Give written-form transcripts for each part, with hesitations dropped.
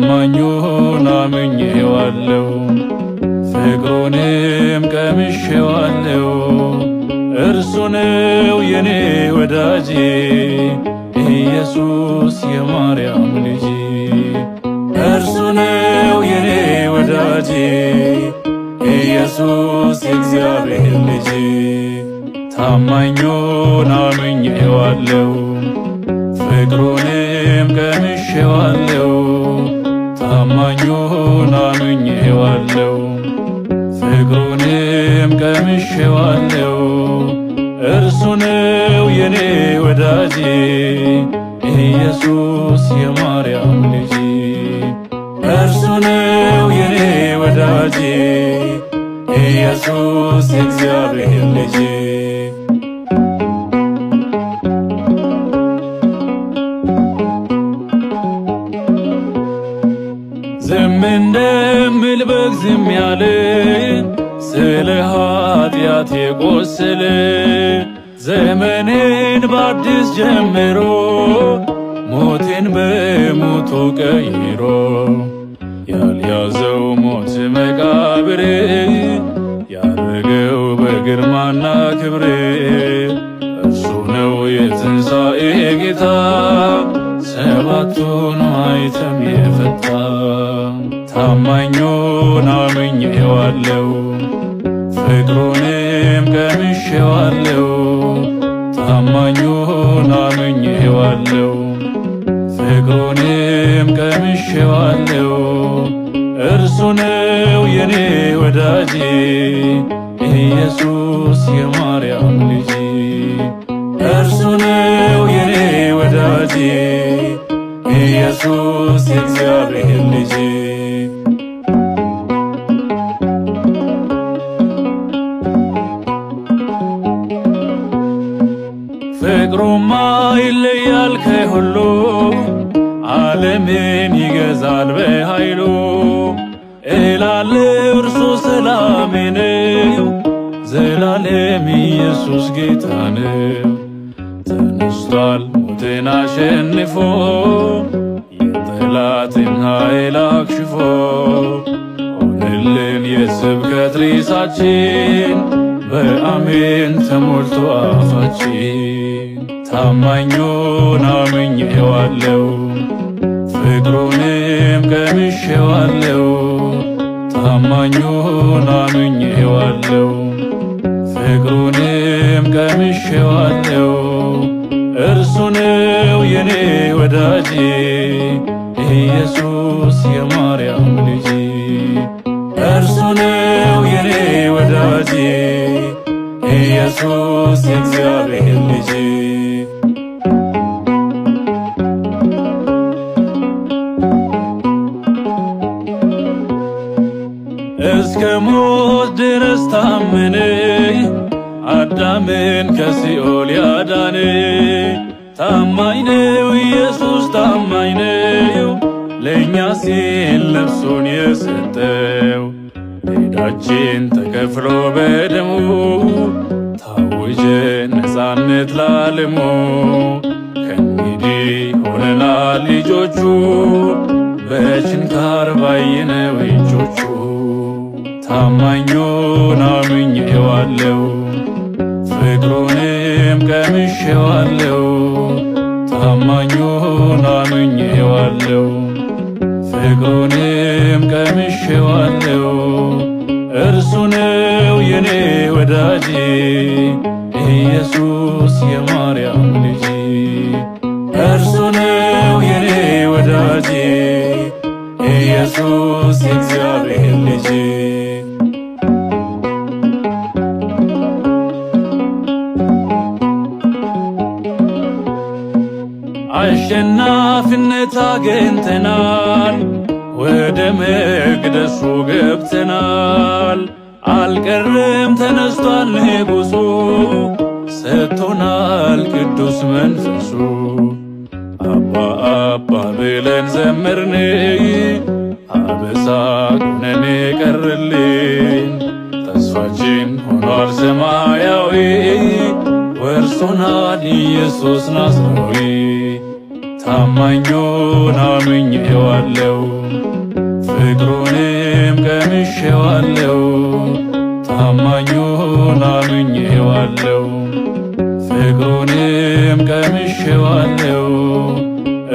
ታማኙን አምኜዋለሁ ፍቅሩንም ቀምሼዋለሁ። እርሱ ነው የኔ ወዳጄ ኢየሱስ የማርያም ልጅ። እርሱ ነው የኔ ወዳጄ ኢየሱስ የእግዚአብሔር ልጅ። ታማኙን አምኜዋለሁ ፍቅሩንም ቀምሼዋለሁ። ታማኙን አምኜዋለሁ ፍቅሩንም ቀምሼዋለሁ። እርሱ ነው የኔ ወዳጄ ኢየሱስ የማርያም ልጅ። እርሱ ነው የኔ ወዳጄ ኢየሱስ የእግዚአብሔር ልጅ። ዝም እንደምል በግ ዝም ያለ ስለ ኃጢአት የቆሰለ ዘመኔን በአዲስ ጀምሮ ሞቴን በሞቱ ቀይሮ ያልያዘው ሞት መቃብር ያረገው በግርማና ክብር እርሱ ነው የትንሣኤ ጌታ ሰባቱን ማኅተም የፈታ። ታማኙን አምኜዋለሁ ፍቅሩንም ቀምሼዋለሁ። ታማኙን አምኜዋለሁ ፍቅሩንም ቀምሼዋለሁ። እርሱ ነው የኔ ወዳጄ ኢየሱስ የማርያም ልጅ። እርሱ ነው የኔ ወዳጄ ኢየሱስ የእግዚአብሔር ልጅ። ፍቅሩማ ይለያል ከሁሉ ዓለምን ይገዛል በኃይሉ። እላለሁ እርሱ ሰላሜ ነው ዘላለም ኢየሱስ ጌታ ነው። ተነስቷል ሞትን አሸንፎ የጠላትን ኃይል አክሽፎ ሆነልን የስብከት ርዕሳችን በአሜን ተሞልቶ አፋችን። ታማኙን አምኜዋለሁ ፍቅሩንም ቀምሼዋለሁ። ታማኙን አምኜዋለሁ ፍቅሩንም ቀምሼዋለሁ። እርሱ ነው የኔ ወዳጄ ኢየሱስ የማርያም ልጅ። እርሱ ነው የኔ ወዳጄ ኢየሱስ የእግዚአብሔር ልጅ። እስከ ሞት ድረስ ታመነ አዳምን ከሲኦል ያዳነ። ታማኝ ነው ኢየሱስ ታማኝ ነው ለእኛ ሲል ነፍሱን የሰጠው። ዕዳችን ተከፍሎ በደሙ ታወጀ ነፃነት ለዓለሙ። ከእንግዲህ ሆነናል ልጆቹ በችንካር ባየነው እጆቹ። ታማኙን አምኜዋለሁ ፍቅሩንም ቀምሼዋለሁ። ታማኙን አምኜዋለሁ ፍቅሩንም ቀምሼዋለሁ። እርሱ ነው የኔ ወዳጄ ኢየሱስ የማርያም ልጅ። እርሱ ነው የኔ ወዳጄ ኢየሱስ የእግዚአብሔር ልጅ። አሸናፊነት አግኝተናል ወደ መቅደሱ ገብተናል። አልቀረም ተነስቷል ንጉሡ ሰጥቶናል ቅዱስ መንፈሱ። አባ አባ ብለን ዘመርን አበሳ ኩነኔ ቀረልን። ተስፋችን ሆኗል ሰማያዊ ወርሶናል ኢየሱስ ናዝራዊ። ታማኙን አምኜዋለሁ ፍቅሩንም ቀምሼዋለሁ ታማኙን አምኜዋለሁ ፍቅሩንም ቀምሼዋለሁ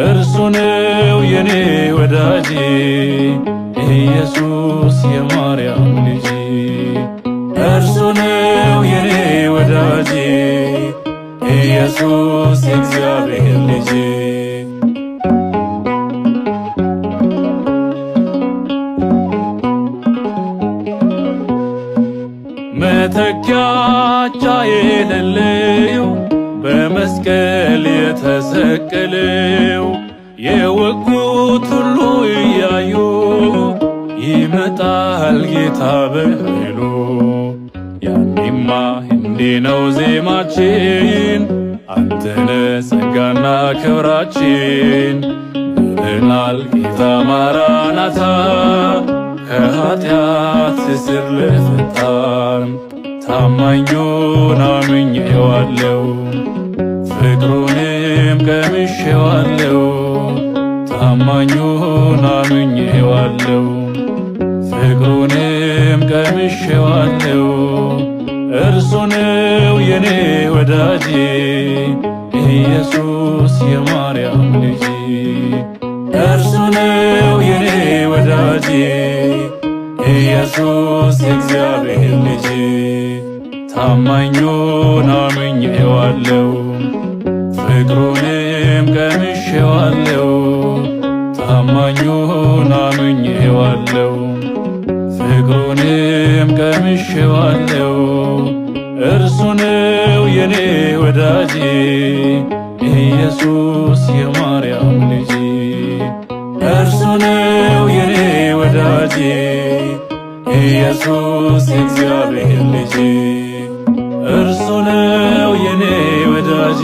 እርሱ ነው የኔ ወዳጄ ኢየሱስ የማርያም ልጅ እርሱ ነው የኔ ወዳጄ ኢየሱስ የእግዚአብሔር ልጅ መተኪያቻ የሌለው በመስቀል የተሰቀለው የወጉት ሁሉ እያዩ ይመጣል ጌታ በኃይሉ ያኔማ እንዲህ ነው ዜማችን አንተነ ጸጋና ክብራችን ብለናል ጌታ ማራናታ ከኃጢአት እስር ለፈታን ታማኙን አምኜዋለሁ ፍቅሩንም ቀምሼዋለሁ ታማኙን አምኜዋለሁ ፍቅሩንም ቀምሼዋለሁ እርሱ ነው የኔ ወዳጄ ኢየሱስ የማርያም ልጅ እርሱ ነው የኔ ወዳጄ ኢየሱስ የእግዚአብሔር ልጅ ታማኙን አምኜዋለሁ ፍቅሩንም ቀምሼዋለሁ ታማኙን አምኜዋለሁ ፍቅሩንም ቀምሼዋለሁ እርሱ ነው የኔ ወዳጄ ኢየሱስ የማርያም ልጅ እርሱ ነው የኔ ወዳጄ ኢየሱስ የእግዚአብሔር ልጅ እርሱ ነው የኔ ወዳጄ